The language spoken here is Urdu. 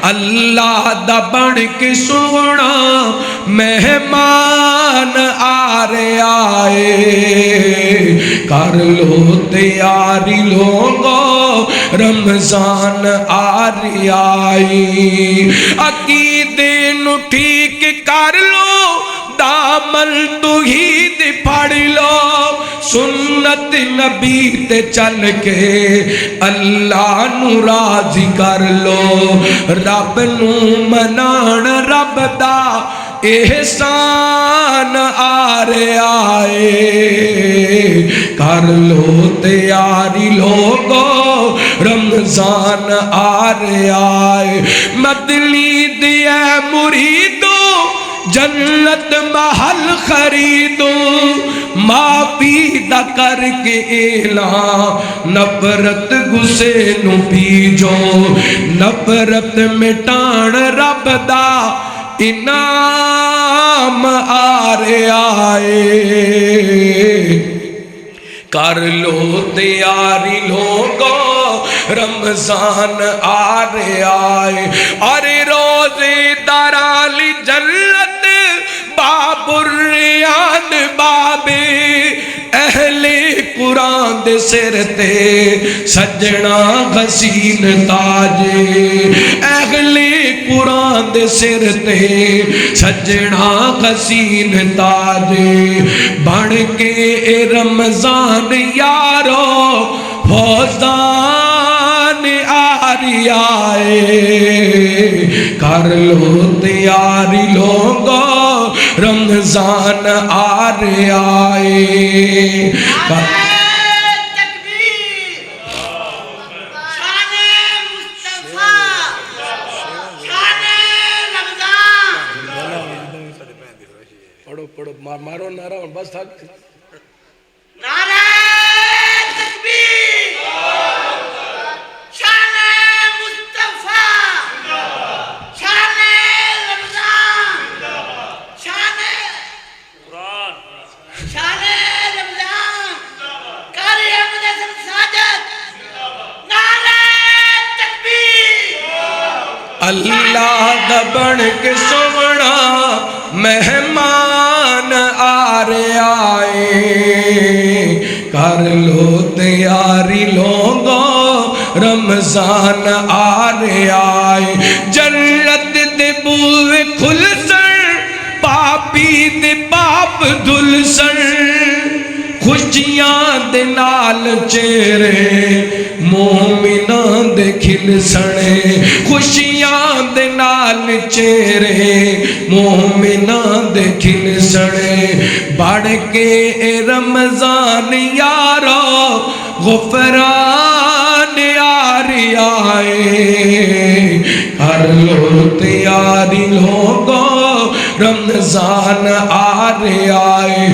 اللہ دا بن کے سونا مہمان آ رہا ہے، کر لو تیاری لوگو رمضان آ رہا ہے، عقیدے نو ٹھیک کر لو، دامن توحید پھڑ لو، سنت نبی تے چل کے اللہ نو راضی کر لو، رب نو منان رب دا احسان آ رہا ہے، کر لو تیاری لوگو رمضان آ رہا ہے، مدلی دیا مریدو جنت محل خریدو، معافی دا کر کے اعلان نفرت غصے نو پیجو، نفرت مٹان رب دا انعام آ رہا ہے، کر لو تیاری لوگو رمضان آ رہا ہے، اور روزے دارالی جنت باب الریان بابے اہل قرآن دے سر تے سجنا حسین تاجے، اہل قرآن دے سر تے سجنا حسین تاجے، بڑھ کے اے رمضان یارو فوزان آ رہا ہے، کر لو تیاری لوگو رمضان آ رہا ہے، پڑھو مارو نعرہ بس تھا، نعرہ تکبیر، شان مصطفیٰ، شان رمضان، شان قرآن، شان رمضان، قاری احمد حسن ساجد، نعرہ تکبیر، اللہ دا بن کے سونا مہمان آ رہا ہے، کر لو تیاری لوگو رمضان آ رہا ہے، جنت دے بوئے کھل سن، پاپی دے پاپ دھل سن، خوشیاں دے نال چہرے مومناں دے کھل سنے، خوشیاں دے نال چہرے مومناں دے کھل سنے، بڑھ کے اے رمضان یارو غفران آ رہا ہے، کر لو تیاری لوگو رمضان آ رہا ہے۔